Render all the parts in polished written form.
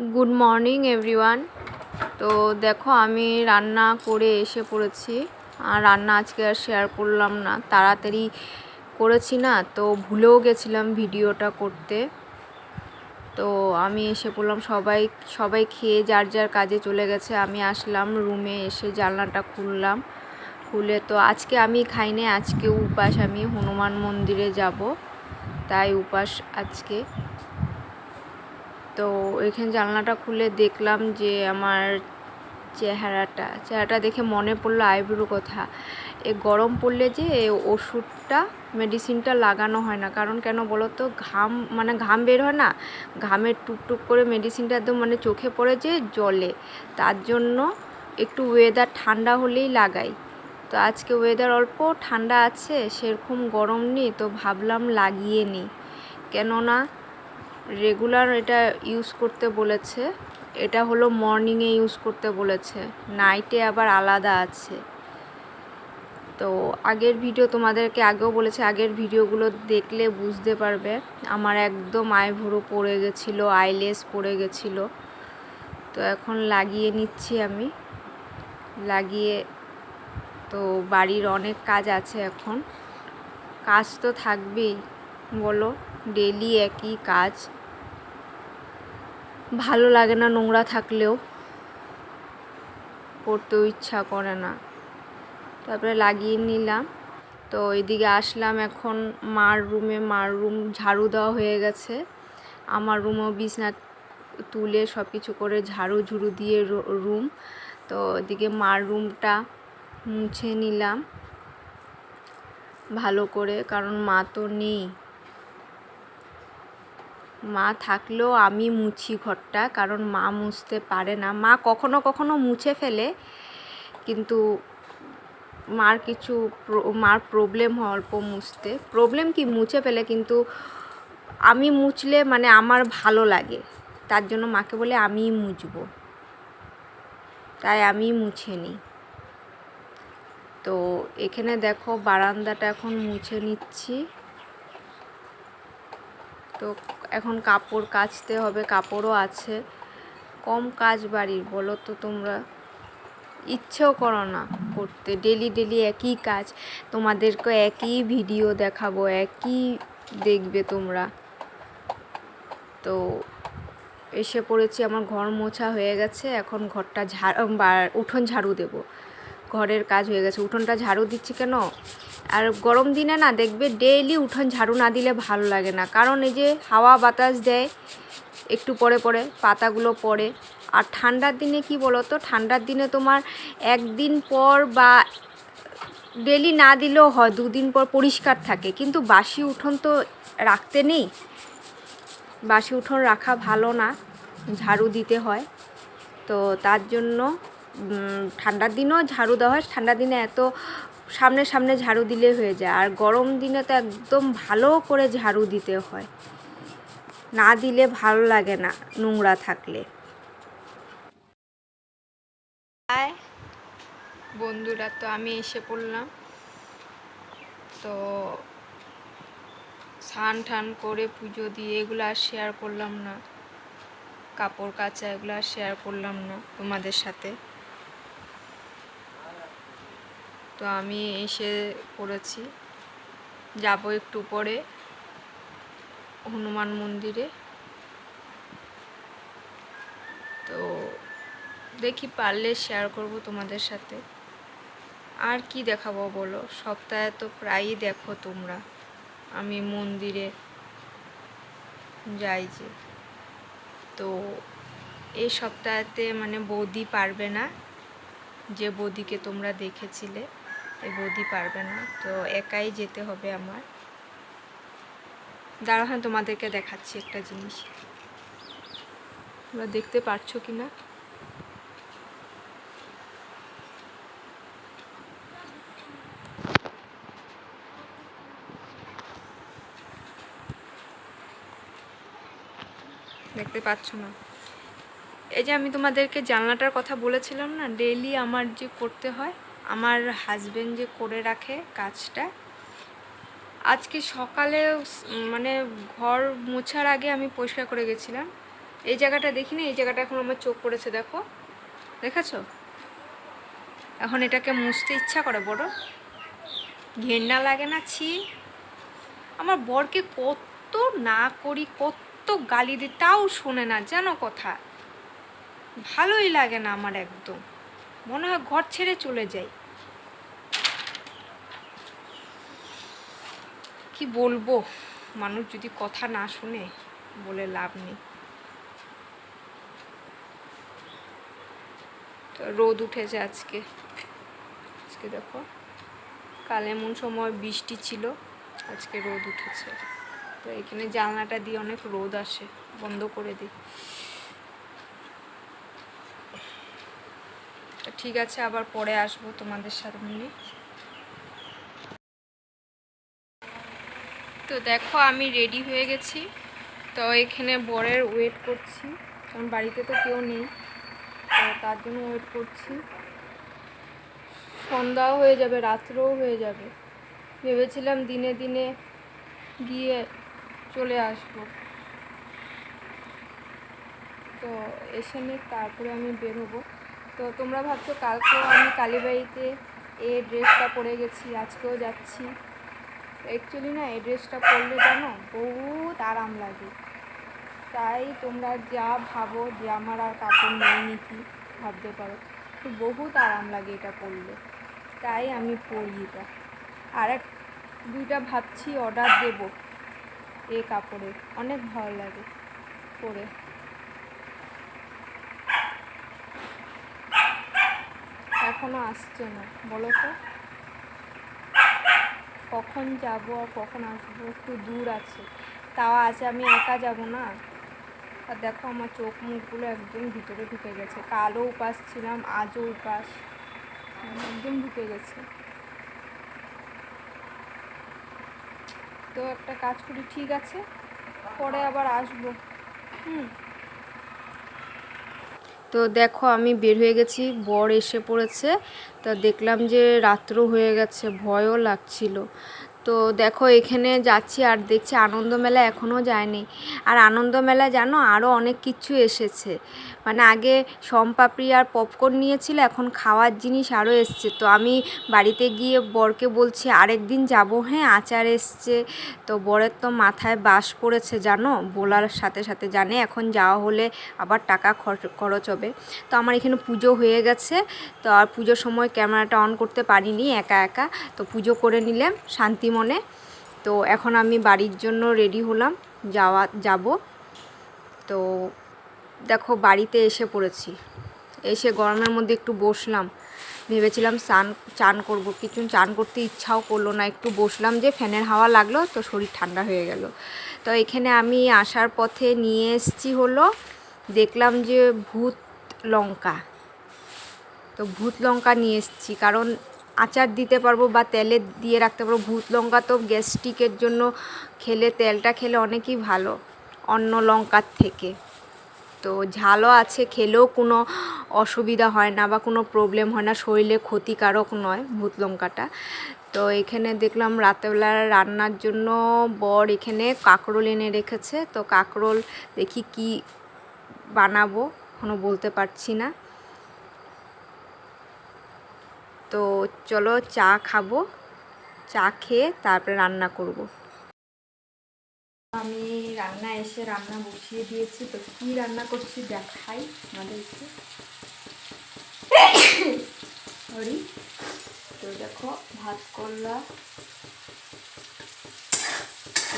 Good morning everyone. তো দেখো আমি রান্না করে এসে পড়েছি। আর রান্না আজকে আর শেয়ার করলাম না, তাড়াতাড়ি করেছি না, তো ভুলেও গেছিলাম ভিডিওটা করতে। তো আমি এসে পড়লাম, সবাই খেয়ে যার যার কাজে চলে গেছে। আমি আসলাম রুমে, এসে জানলাটা খুলে তো আজকে আমি খাইনি, আজকে উপাস, আমি হনুমান মন্দিরে যাব, তাই উপাস আজকে। তো এখানে জানলাটা খুলে দেখলাম যে আমার চেহারাটা দেখে মনে পড়লো আইব্রো কথা। এ গরম পড়লে যে ওষুধটা মেডিসিনটা লাগানো হয় না, কারণ কেন বলো তো, ঘাম বের হয় না, ঘামের টুকটুক করে মেডিসিনটা একদম চোখে পড়ে যে জলে, তার জন্য একটু ওয়েদার ঠান্ডা হলেই লাগাই। তো আজকে ওয়েদার অল্প ঠান্ডা আছে, সেরকম গরম নেই, তো ভাবলাম লাগিয়ে নিই, কেননা রেগুলার এটা ইউজ করতে বলেছে। এটা হলো মর্নিংয়ে ইউজ করতে বলেছে, নাইটে আবার আলাদা আছে। তো আগের ভিডিও তোমাদেরকে আগেও বলেছে, আগের ভিডিওগুলো দেখলে বুঝতে পারবে। আমার একদম আইভুড়ো পড়ে গেছিলো, আইলেস পড়ে গেছিলো। তো এখন লাগিয়ে নিচ্ছি আমি, লাগিয়ে তো বাড়ির অনেক কাজ আছে, এখন কাজ তো থাকবেই, বলো, ডেলি একই কাজ, ভালো লাগে না নোংরা থাকলেও, করতেও ইচ্ছা করে না। তারপরে লাগিয়ে নিলাম। তো এদিকে আসলাম এখন মার রুম ঝাড়ু দেওয়া হয়ে গেছে। আমার রুমও বিছনা তুলে সব কিছু করে ঝাড়ু দিয়ে রুম। তো এদিকে মার রুমটা মুছে নিলাম ভালো করে, কারণ মা তো নেই। মা থাকলেও আমি মুছি ঘরটা, কারণ মা মুছতে পারে না। মা কখনো কখনো মুছে ফেলে, কিন্তু মার প্রবলেম হয় অল্প মুছতে, প্রবলেম কি মুছে ফেলে, কিন্তু আমি মুছলে আমার ভালো লাগে, তার জন্য মাকে বলে আমিই মুছবো, তাই আমি মুছে নিই। তো এখানে দেখো বারান্দাটা এখন মুছে নিচ্ছি। তো এখন কাপড় কাচতে হবে, কাপড়ও আছে, কম কাজ বাড়ির, বলো তো তোমরা, ইচ্ছেও করো না করতে, ডেলি একই কাজ, তোমাদেরকে একই ভিডিও দেখাবো, একই দেখবে তোমরা। তো এসে পড়েছি, আমার ঘর মোছা হয়ে গেছে, এখন ঘরটা উঠোন ঝাড়ু দেব, ঘরের কাজ হয়ে গেছে, উঠোনটা ঝাড়ু দিচ্ছি কেন, আর গরম দিনে না দেখবে ডেইলি উঠোন ঝাড়ু না দিলে ভালো লাগে না, কারণ এই যে হাওয়া বাতাস দেয়, একটু পরে পরে পাতাগুলো পড়ে। আর ঠান্ডার দিনে কি বলো তো, ঠান্ডার দিনে তোমার একদিন পর বা ডেলি না দিলেও হয়, দুদিন পর পরিষ্কার থাকে, কিন্তু বাসি উঠোন তো রাখতে নেই, বাসি উঠোন রাখা ভালো না, ঝাড়ু দিতে হয়। তো তার জন্য ঠান্ডার দিনেও ঝাড়ু দেওয়া হয়, ঠান্ডার দিনে এত সামনে ঝাড়ু দিলে হয়ে যায়, আর গরম দিনে তো একদম ভালো করে ঝাড়ু দিতে হয়, না দিলে ভালো লাগে না নোংরা থাকলে। বন্ধুরা, তো আমি এসে পড়লাম। তো স্নান টান করে পুজো দিয়ে এগুলো আর শেয়ার করলাম না, কাপড় কাচা এগুলো আর শেয়ার করলাম না তোমাদের সাথে। তো আমি এসে পড়েছি, যাব একটু পরে হনুমান মন্দিরে। তো দেখি পারলে শেয়ার করব তোমাদের সাথে। আর কি দেখাবো বলো, সপ্তাহে তো প্রায়ই দেখো তোমরা আমি মন্দিরে যাই যে। তো এই সপ্তাহেতে বৌদি পারবে না, যে বৌদিকে তোমরা দেখেছিলে, এই বৌদি পারবে না, তো একাই যেতে হবে আমার। দাঁড়াও, হ্যাঁ তোমাদেরকে দেখাচ্ছি একটা জিনিস, তোমরা দেখতে পারছো কি না। দেখতে পাচ্ছ না? এই যে আমি তোমাদেরকে জানলাটার কথা বলেছিলাম না, ডেইলি আমার যে করতে হয়, আমার হাজবেন্ড যে করে রাখে কাজটা, আজকে সকালে ঘর মোছার আগে আমি পরিষ্কার করে গেছিলাম, এই জায়গাটা দেখি না, এই জায়গাটা এখন আমার চোখ পড়েছে, দেখো, দেখেছো? এখন এটাকে মুছতে ইচ্ছা করে বড়, ঘেন্না লাগে না? ছি, আমার বরকে কত না করি, কত গালি দিই, তাও শোনে না, জানো কথা। ভালোই লাগে না আমার একদম, মনে হয় ঘর ছেড়ে চলে যাই। কি বলবো, মানুষ যদি কথা না শুনে বলে লাভ নেই। তো রোদ উঠেছে আজকে, আজকে দেখো, কাল এমন সময় বৃষ্টি ছিল, আজকে রোদ উঠেছে। তো এখানে জানলাটা দিয়ে অনেক রোদ আসে, বন্ধ করে দিই। ঠিক আছে, আবার পরে আসবো তোমাদের সামনে। তো দেখো আমি রেডি হয়ে গেছি, তো এখানে বরের ওয়েট করছি, কারণ বাড়িতে তো কেউ নেই, তো তার জন্য ওয়েট করছি। সন্ধ্যাও হয়ে যাবে, রাত্রেও হয়ে যাবে, ভেবেছিলাম দিনে দিনে গিয়ে চলে আসবো, তো এসে নিয়ে তারপরে আমি বের হবো। তো তোমরা ভাবছো কালকেও আমি কালীবাড়িতে এই ড্রেসটা পরে গেছি, আজকেও যাচ্ছি। অ্যাকচুয়ালি না, এই ড্রেসটা পরলে জানো বহুত আরাম লাগে, তাই তোমরা যা ভাবো যে আমার আর কাপড় নেই নাকি ভাবতে পারো, তো বহুত আরাম লাগে এটা পরলে, তাই আমি পরি এটা। আর এক দুইটা ভাবছি অর্ডার দেব এই কাপড়ে, অনেক ভালো লাগে পরে। এখনও আসছে না, বলো তো কখন যাব আর কখন আসবো, একটু দূর আছে, তাও আছে, আমি একা যাব না। আর দেখো আমার চোখ মুখগুলো একদম ভিতরে ঢুকে গেছে, কালও উপাস ছিলাম, আজও উপাস, একদম ঢুকে গেছে। তো একটা কাজ করি, ঠিক আছে, পরে আবার আসবো। তো দেখো আমি বের হয়ে গেছি, বর এসে পড়েছে, তা দেখলাম যে রাত্র হয়ে গেছে, ভয়ও লাগছিল। তো দেখো এখানে যাচ্ছি আর দেখছি আনন্দমেলা এখনও যায়নি। আর আনন্দমেলা জানো আরও অনেক কিছু এসেছে, মানে আগে সোমপাপড়ি আর পপকর্ন নিয়েছিল, এখন খাওয়ার জিনিস আরও এসছে। তো আমি বাড়িতে গিয়ে বরকে বলছি আরেক দিন যাবো, হ্যাঁ আচার এসছে। তো বরের তো মাথায় বাস পড়েছে জানো, বলার সাথে সাথে জানে এখন যাওয়া হলে আবার টাকা খরচ হবে। তো আমার এখানে পুজো হয়ে গেছে, তো আর পুজোর সময় ক্যামেরাটা অন করতে পারিনি একা একা, তো পুজো করে নিলাম শান্তি মনে। তো এখন আমি বাড়ির জন্য রেডি হলাম, যাব। তো দেখো বাড়িতে এসে পড়েছি, এসে গরমের মধ্যে একটু বসলাম, ভেবেছিলাম চান করব, কিছু চান করতে ইচ্ছাও করলো না, একটু বসলাম যে ফ্যানের হাওয়া লাগলো, তো শরীর ঠান্ডা হয়ে গেল। তো এখানে আমি আসার পথে নিয়ে এসেছি হলো, দেখলাম যে ভূত লঙ্কা, তো ভূত লঙ্কা নিয়ে এসেছি, কারণ আচার দিতে পারবো বা তেলে দিয়ে রাখতে পারবো। ভূত লঙ্কা তো গ্যাস্ট্রিকের জন্য খেলে, তেলটা খেলে অনেকই ভালো অন্য লঙ্কার থেকে। তো ঝালও আছে, খেলেও কোনো অসুবিধা হয় না বা কোনো প্রবলেম হয় না, শরীরে ক্ষতিকারক নয় ভূত লঙ্কাটা। তো এখানে দেখলাম রাতেরবেলা রান্নার জন্য বর এখানে কাঁকরোল এনে রেখেছে, তো কাঁকরোল দেখি কি বানাবো এখনও বলতে পারছি না। তো চলো চা খাবো, চা খেয়ে তারপরে রান্না করব। আমি রান্না বসিয়ে দিয়েছি, তো কী রান্না করছি দেখাই আমাদেরকে। সরি, তো দেখো ভাত করলা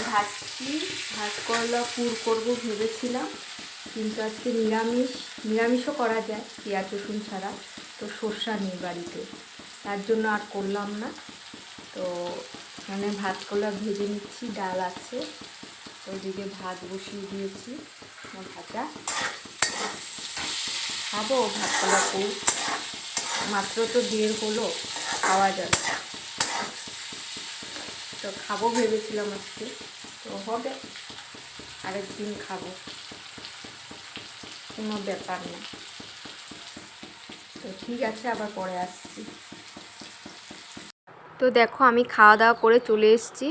ভাজছি, ভাত করলা পুর করবো ভেবেছিলাম, কিন্তু আজকে নিরামিষও করা যায় পেঁয়াজ রসুন ছাড়া, তো সর্ষা নেই বাড়িতে, তার জন্য আর করলাম না। তো এখানে ভাত করলা ভেজে নিচ্ছি, ডাল আছে, ওইদিকে ভাত বসিয়ে দিয়েছি ভাজা, খাবো ভাত কলা পুর, মাত্র তো 1:30 হলো, খাওয়া যাবে, তো খাবো ভেবেছিলাম আজকে, তো হবে আরেকদিন খাবো, কোনো ব্যাপার না। তো ঠিক আছে, আবার পরে আসছি। তো দেখো আমি খাওয়া দাওয়া করে চলে এসেছি,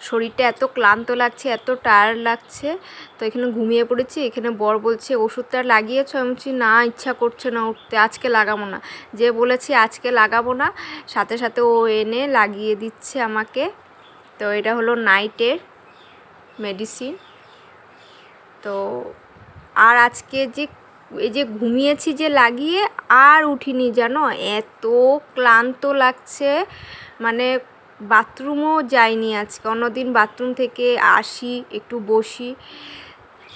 শরীরটা এত ক্লান্ত লাগছে, এত টায়ার্ড লাগছে, তো এখানে ঘুমিয়ে পড়েছি। এখানে বর বলছে ওষুধটা লাগিয়েছো? আমি বলছি না, ইচ্ছা করছে না উঠতে, আজকে লাগাবো না। যে বলেছি আজকে লাগাবো না, সাথে সাথে ও এনে লাগিয়ে দিচ্ছে আমাকে। তো এটা হলো নাইটের মেডিসিন। তো আর আজকে যে এই যে ঘুমিয়েছি যে লাগিয়ে, আর উঠিনি জানো, এত ক্লান্ত লাগছে, মানে বাথরুমও যাইনি আজকে। অন্যদিন বাথরুম থেকে আসি একটু বসি,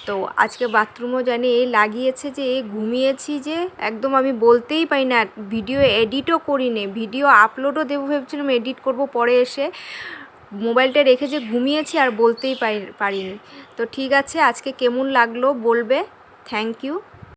তো আজকে বাথরুমও যাইনি। এই লাগিয়েছে যে এই ঘুমিয়েছি যে একদম, আমি বলতেই পারি না। ভিডিও এডিটও করিনি, ভিডিও আপলোডও দেবো ভেবেছিলাম, এডিট করব পরে এসে, মোবাইলটা রেখে যে ঘুমিয়েছি আর বলতেই পারিনি। তো ঠিক আছে, আজকে কেমন লাগলো বলবে। Thank you.